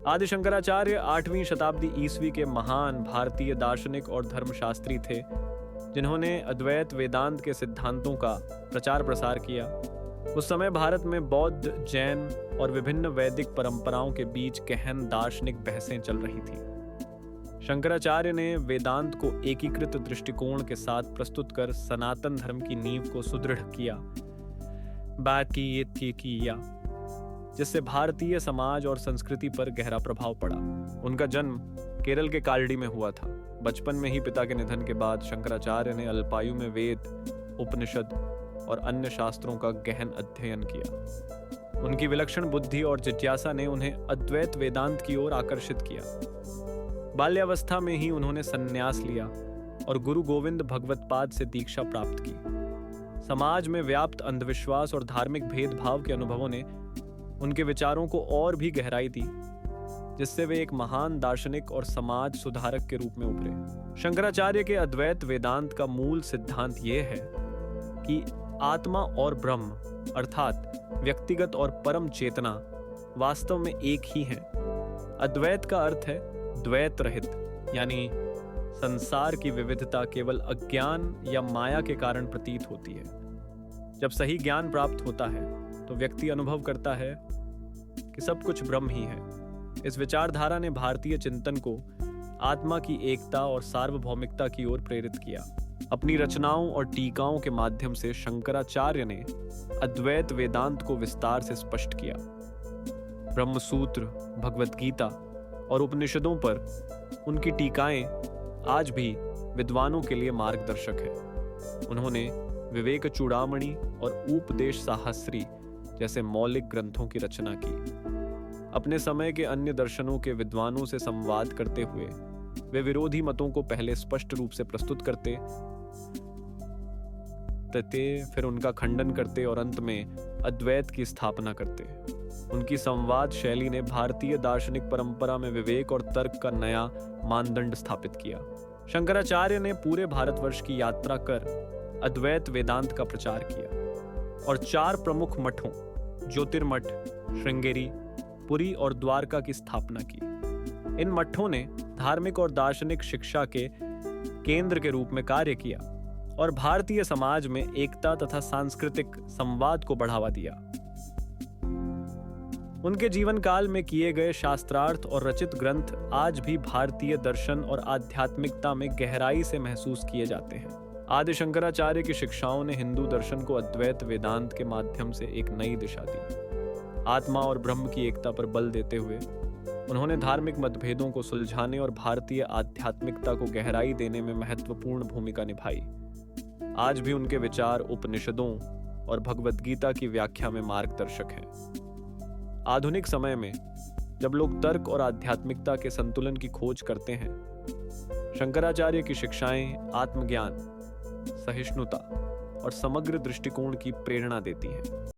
आदि शंकराचार्य 8वीं शताब्दी ईस्वी के महान भारतीय दार्शनिक और धर्मशास्त्री थे, जिन्होंने अद्वैत वेदांत के सिद्धांतों का प्रचार प्रसार किया। उस समय भारत में बौद्ध, जैन और विभिन्न वैदिक परंपराओं के बीच गहन दार्शनिक बहसें चल रही थी। शंकराचार्य ने वेदांत को एकीकृत दृष्टिकोण के साथ प्रस्तुत कर सनातन धर्म की नींव को सुदृढ़ किया, जिससे भारतीय समाज और संस्कृति पर गहरा प्रभाव पड़ा। उनका जन्म केरल के कालडी में हुआ था। बचपन में ही पिता के निधन के बाद शंकराचार्य ने अल्पायु में वेद, उपनिषद और अन्य शास्त्रों का गहन अध्ययन किया। उनकी विलक्षण बुद्धि और जिज्ञासा ने उन्हें अद्वैत वेदांत की ओर आकर्षित किया। बाल्यावस्था में ही उन्होंने संन्यास लिया और गुरु गोविंद भगवत्पाद से दीक्षा प्राप्त की। समाज में व्याप्त अंधविश्वास और धार्मिक भेदभाव के अनुभवों ने उनके विचारों को और भी गहराई दी, जिससे वे एक महान दार्शनिक और समाज सुधारक के रूप में उभरे। शंकराचार्य के अद्वैत वेदांत का मूल सिद्धांत यह है कि आत्मा और ब्रह्म अर्थात व्यक्तिगत और परम चेतना वास्तव में एक ही है। अद्वैत का अर्थ है द्वैत रहित, यानी संसार की विविधता केवल अज्ञान या माया के कारण प्रतीत होती है। जब सही ज्ञान प्राप्त होता है तो व्यक्ति अनुभव करता है कि सब कुछ ब्रह्म ही है। इस विचारधारा ने भारतीय चिंतन को आत्मा की एकता और सार्वभौमिकता की ओर प्रेरित किया। अपनी रचनाओं और टीकाओं के माध्यम से शंकराचार्य ने अद्वैत वेदांत को विस्तार से स्पष्ट किया। ब्रह्मसूत्र, भगवत गीता और उपनिषदों पर उनकी टीकाएं आज भी विद्वानों के लिए मार्गदर्शक है। उन्होंने विवेक चूड़ामणि और उपदेश साहस्री जैसे मौलिक ग्रंथों की रचना की। अपने समय के अन्य दर्शनों के विद्वानों से संवाद करते हुए वे विरोधी मतों को पहले स्पष्ट रूप से प्रस्तुत करते, फिर उनका खंडन करते और अंत में अद्वैत की स्थापना करते। उनकी संवाद शैली ने भारतीय दार्शनिक परंपरा में विवेक और तर्क का नया मानदंड स्थापित किया। शंकराचार्य ने पूरे भारतवर्ष की यात्रा कर अद्वैत वेदांत का प्रचार किया और 4 प्रमुख मठों ज्योतिर्मठ, श्रृंगेरी, पुरी और द्वारका की स्थापना की। इन मठों ने धार्मिक और दार्शनिक शिक्षा के केंद्र के रूप में कार्य किया और भारतीय समाज में एकता तथा सांस्कृतिक संवाद को बढ़ावा दिया। उनके जीवन काल में किए गए शास्त्रार्थ और रचित ग्रंथ आज भी भारतीय दर्शन और आध्यात्मिकता में गहराई से महसूस किए जाते हैं। आदि शंकराचार्य की शिक्षाओं ने हिंदू दर्शन को अद्वैत वेदांत के माध्यम से एक नई दिशा दी। आत्मा और ब्रह्म की एकता पर बल देते हुए उन्होंने धार्मिक मतभेदों को सुलझाने और भारतीय आध्यात्मिकता को गहराई देने में महत्वपूर्ण भूमिका निभाई। आज भी उनके विचार उपनिषदों और भगवत गीता की व्याख्या में मार्गदर्शक हैं। आधुनिक समय में जब लोग तर्क और आध्यात्मिकता के संतुलन की खोज करते हैं, शंकराचार्य की शिक्षाएं आत्मज्ञान, सहिष्णुता और समग्र दृष्टिकोण की प्रेरणा देती हैं।